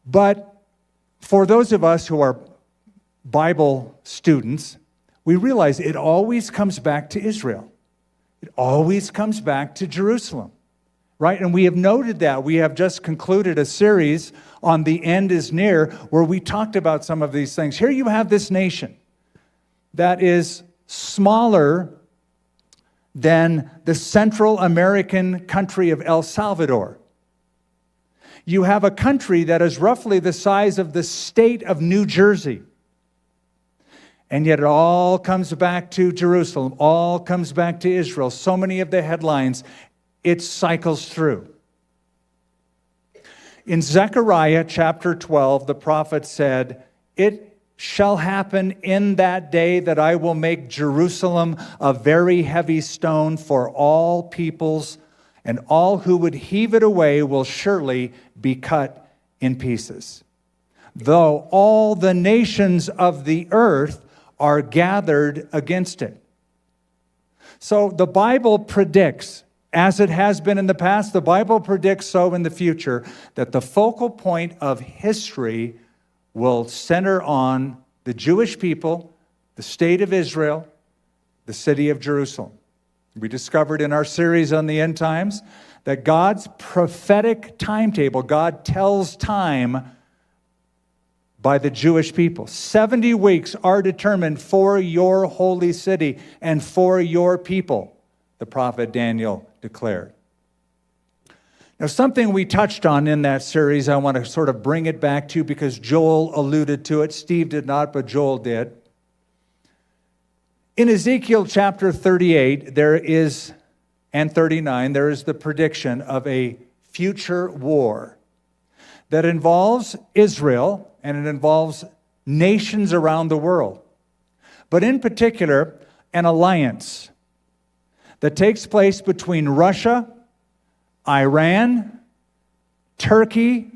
But for those of us who are Bible students, we realize it always comes back to Israel. It always comes back to Jerusalem, right? And we have noted that. We have just concluded a series on The End is Near, where we talked about some of these things. Here you have this nation that is smaller than the Central American country of El Salvador. You have a country that is roughly the size of the state of New Jersey. And yet it all comes back to Jerusalem, all comes back to Israel. So many of the headlines, it cycles through. In Zechariah chapter 12, the prophet said, "It shall happen in that day that I will make Jerusalem a very heavy stone for all peoples, and all who would heave it away will surely be cut in pieces. Though all the nations of the earth are gathered against it." So the Bible predicts, as it has been in the past, the Bible predicts so in the future, that the focal point of history will center on the Jewish people, the state of Israel, the city of Jerusalem. We discovered in our series on the end times that God's prophetic timetable, God tells time by the Jewish people. 70 weeks are determined for your holy city and for your people, the prophet Daniel declared. Now, something we touched on in that series, I want to sort of bring it back to because Joel alluded to it. Steve did not, but Joel did. In Ezekiel chapter 38, and 39, there is the prediction of a future war that involves Israel and it involves nations around the world. But in particular, an alliance that takes place between Russia, Iran, Turkey,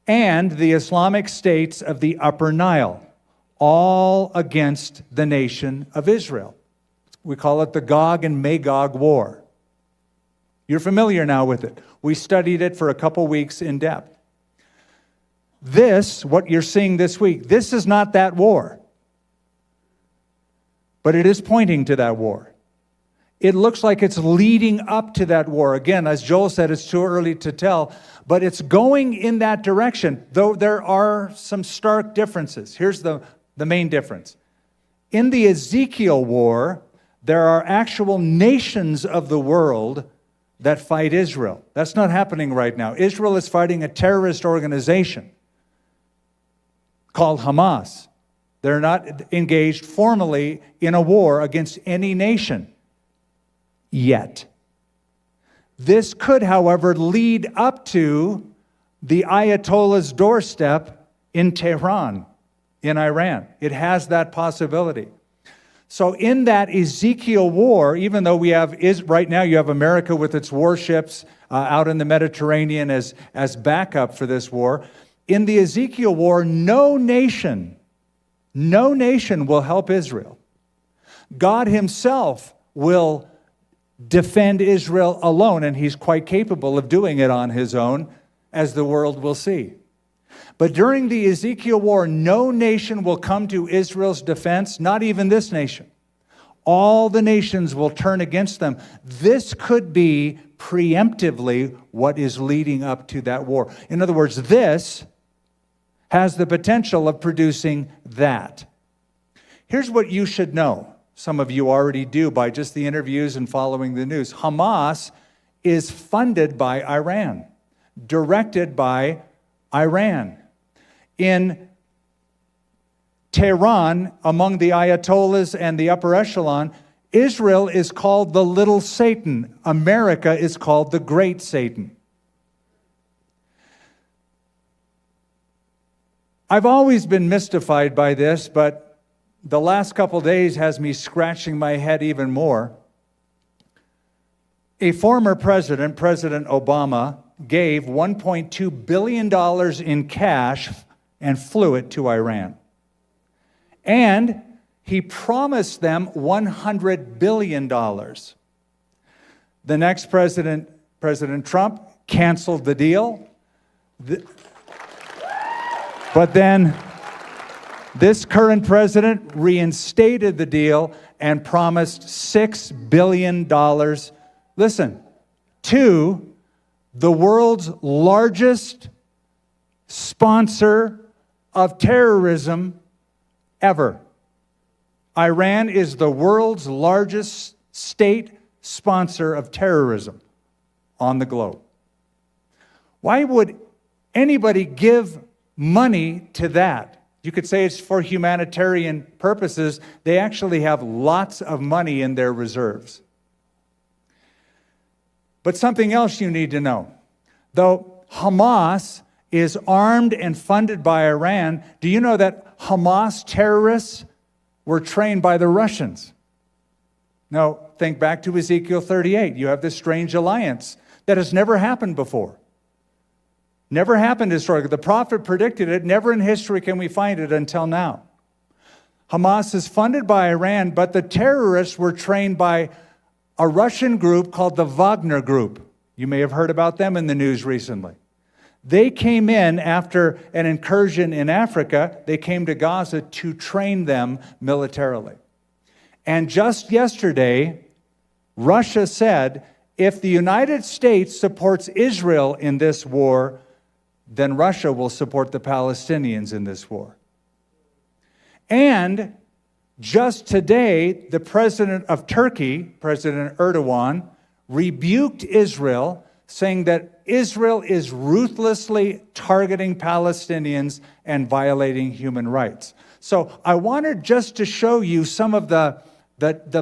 and the Islamic states of the Upper Nile, all against the nation of Israel. We call it the Gog and Magog War. You're familiar now with it. We studied it for a couple weeks in depth. This, what you're seeing this week, this is not that war. But it is pointing to that war. It looks like it's leading up to that war. Again, as Joel said, it's too early to tell, but it's going in that direction, though there are some stark differences. Here's the main difference. In the Ezekiel war, there are actual nations of the world that fight Israel. That's not happening right now. Israel is fighting a terrorist organization called Hamas. They're not engaged formally in a war against any nation yet. This could, however, lead up to the Ayatollah's doorstep in Tehran, in Iran. It has that possibility. So in that Ezekiel war, even though right now you have America with its warships out in the Mediterranean as backup for this war, in the Ezekiel war, no nation will help Israel. God himself will defend Israel alone, and he's quite capable of doing it on his own, as the world will see. But during the Ezekiel war, no nation will come to Israel's defense, not even this nation. All the nations will turn against them. This could be preemptively what is leading up to that war. In other words, this has the potential of producing that. Here's what you should know. Some of you already do by just the interviews and following the news. Hamas is funded by Iran, directed by Iran. In Tehran, among the Ayatollahs and the upper echelon, Israel is called the little Satan. America is called the great Satan. I've always been mystified by this, but the last couple days has me scratching my head even more. A former president, President Obama, gave $1.2 billion in cash and flew it to Iran. And he promised them $100 billion. The next president, President Trump, canceled the deal. But then this current president reinstated the deal and promised $6 billion. Listen, to the world's largest sponsor of terrorism ever. Iran is the world's largest state sponsor of terrorism on the globe. Why would anybody give money to that? You could say it's for humanitarian purposes. They actually have lots of money in their reserves. But something else you need to know. Though Hamas is armed and funded by Iran, do you know that Hamas terrorists were trained by the Russians? Now, think back to Ezekiel 38. You have this strange alliance that has never happened before. Never happened historically. The prophet predicted it. Never in history can we find it until now. Hamas is funded by Iran, but the terrorists were trained by a Russian group called the Wagner Group. You may have heard about them in the news recently. They came in after an incursion in Africa. They came to Gaza to train them militarily. And just yesterday, Russia said, if the United States supports Israel in this war, then Russia will support the Palestinians in this war. And just today, the president of Turkey, President Erdogan, rebuked Israel, saying that Israel is ruthlessly targeting Palestinians and violating human rights. So I wanted just to show you some of the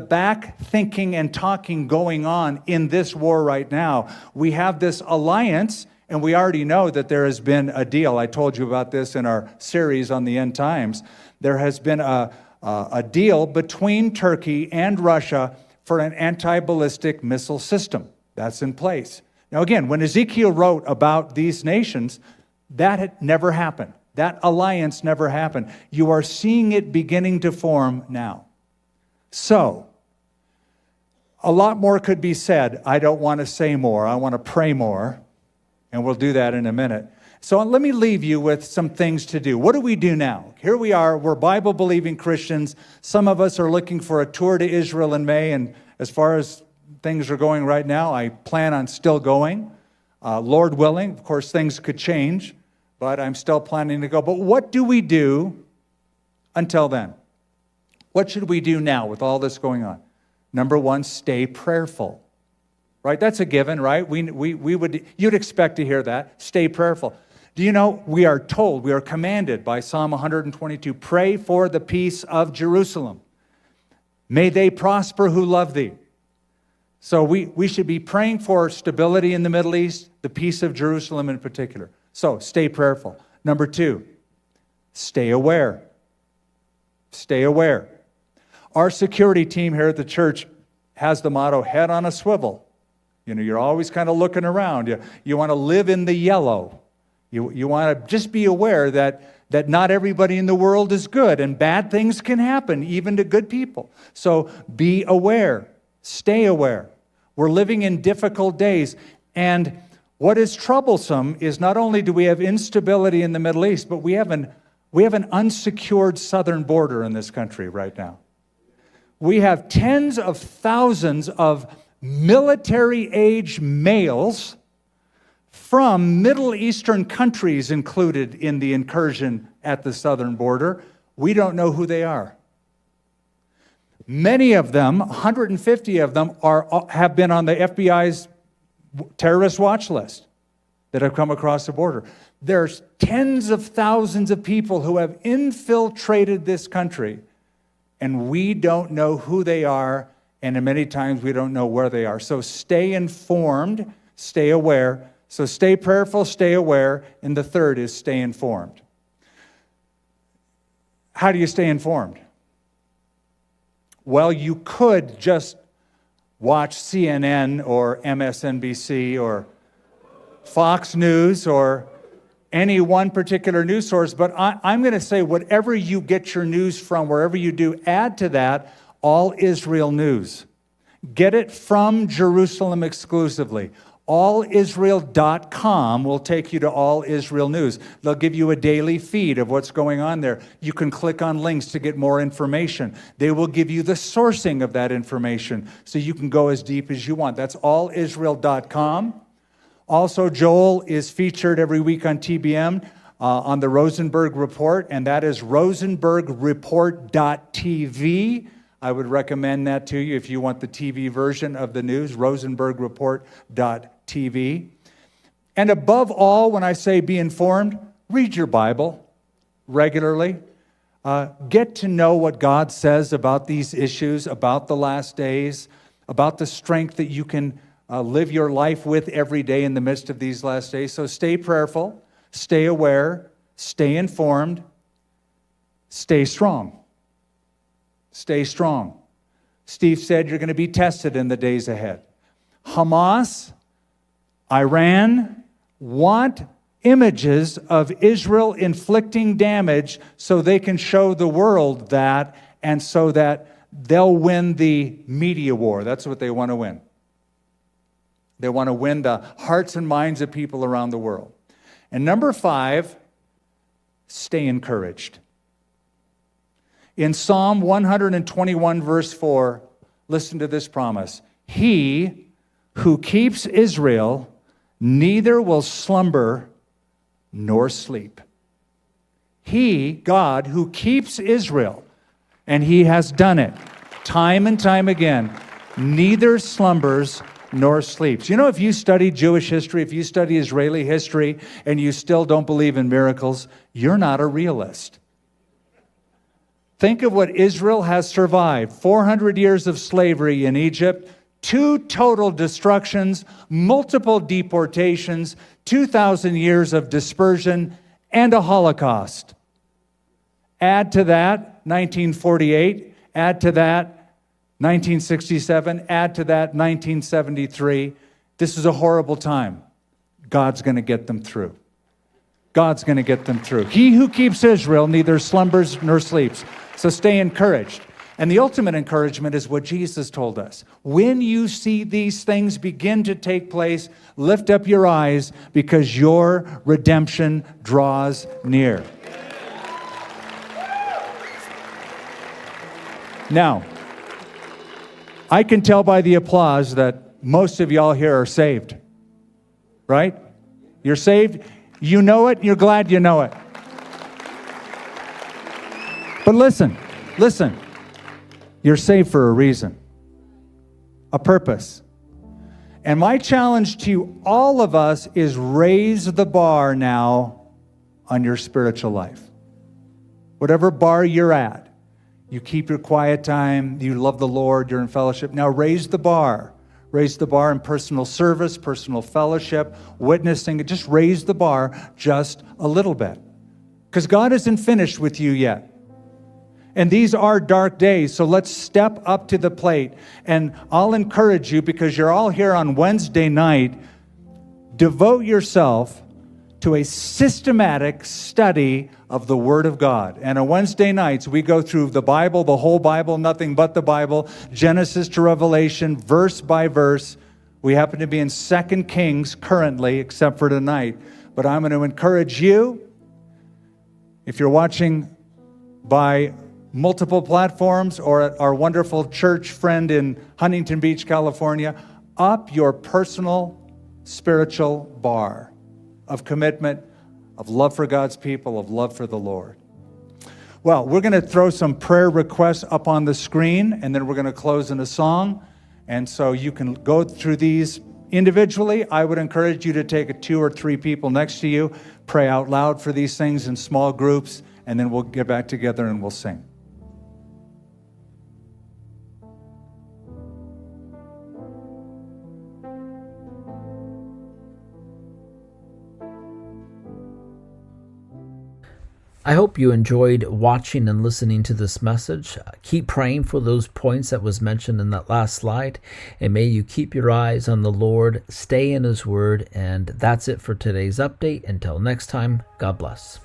back thinking and talking going on in this war right now. We have this alliance, and we already know that there has been a deal. I told you about this in our series on the end times. There has been a deal between Turkey and Russia for an anti-ballistic missile system. That's in place. Now again, when Ezekiel wrote about these nations, that had never happened. That alliance never happened. You are seeing it beginning to form now. So, a lot more could be said. I don't want to say more. I want to pray more, and we'll do that in a minute. So let me leave you with some things to do. What do we do now? Here we are. We're Bible-believing Christians. Some of us are looking for a tour to Israel in May, and as far as things are going right now, I plan on still going. Lord willing, of course, things could change, but I'm still planning to go. But what do we do until then? What should we do now with all this going on? Number one, stay prayerful. Right? That's a given, right? You'd expect to hear that. Stay prayerful. Do you know, we are told, we are commanded by Psalm 122, pray for the peace of Jerusalem. May they prosper who love thee. So we should be praying for stability in the Middle East, the peace of Jerusalem in particular. So stay prayerful. Number two, stay aware. Stay aware. Our security team here at the church has the motto, head on a swivel. You know, you're always kind of looking around. You want to live in the yellow. You want to just be aware that not everybody in the world is good, and bad things can happen, even to good people. So be aware. Stay aware. We're living in difficult days, and what is troublesome is not only do we have instability in the Middle East, but we have an unsecured southern border in this country right now. We have tens of thousands of military-age males from Middle Eastern countries included in the incursion at the southern border. We don't know who they are. Many of them, 150 of them, have been on the FBI's terrorist watch list that have come across the border. There's tens of thousands of people who have infiltrated this country, and we don't know who they are, and many times we don't know where they are. So stay informed, stay aware. So stay prayerful, stay aware, and the third is stay informed. How do you stay informed? Well, you could just watch CNN or MSNBC or Fox News or any one particular news source, but I'm going to say whatever you get your news from, wherever you do, add to that All Israel News. Get it from Jerusalem exclusively. AllIsrael.com will take you to All Israel News. They'll give you a daily feed of what's going on there. You can click on links to get more information. They will give you the sourcing of that information so you can go as deep as you want. That's AllIsrael.com. Also, Joel is featured every week on TBM on the Rosenberg Report, and that is rosenbergreport.tv. I would recommend that to you if you want the TV version of the news, rosenbergreport.tv. And above all, when I say be informed, read your Bible regularly. Get to know what God says about these issues, about the last days, about the strength that you can live your life with every day in the midst of these last days. So stay prayerful, stay aware, stay informed, stay strong. Stay strong. Steve said you're going to be tested in the days ahead. Hamas, Iran want images of Israel inflicting damage so they can show the world that, and so that they'll win the media war. That's what they want to win. They want to win the hearts and minds of people around the world. And number 5, stay encouraged. In Psalm 121, verse 4, listen to this promise. He who keeps Israel neither will slumber nor sleep. He, God, who keeps Israel, and he has done it time and time again, neither slumbers nor sleeps. You know, if you study Jewish history, if you study Israeli history, and you still don't believe in miracles, you're not a realist. Think of what Israel has survived. 400 years of slavery in Egypt, 2 total destructions, multiple deportations, 2,000 years of dispersion, and a Holocaust. Add to that 1948, add to that 1967, add to that 1973. This is a horrible time. God's going to get them through. God's going to get them through. He who keeps Israel neither slumbers nor sleeps. So stay encouraged. And the ultimate encouragement is what Jesus told us. When you see these things begin to take place, lift up your eyes because your redemption draws near. Now, I can tell by the applause that most of y'all here are saved. Right? You're saved. You know it. You're glad you know it. But listen. You're saved for a reason, a purpose. And my challenge to all of us is raise the bar now on your spiritual life. Whatever bar you're at, you keep your quiet time, you love the Lord, you're in fellowship. Now raise the bar. Raise the bar in personal service, personal fellowship, witnessing. Just raise the bar just a little bit. Because God isn't finished with you yet. And these are dark days, so let's step up to the plate. And I'll encourage you, because you're all here on Wednesday night, devote yourself to a systematic study of the Word of God. And on Wednesday nights, we go through the Bible, the whole Bible, nothing but the Bible, Genesis to Revelation, verse by verse. We happen to be in 2 Kings currently, except for tonight. But I'm going to encourage you, if you're watching by multiple platforms or at our wonderful church friend in Huntington Beach, California, up your personal spiritual bar of commitment, of love for God's people, of love for the Lord. Well, we're going to throw some prayer requests up on the screen, and then we're going to close in a song. And so you can go through these individually. I would encourage you to take 2 or 3 people next to you, pray out loud for these things in small groups, and then we'll get back together and we'll sing. I hope you enjoyed watching and listening to this message. Keep praying for those points that was mentioned in that last slide, and may you keep your eyes on the Lord, stay in His Word, and that's it for today's update. Until next time, God bless.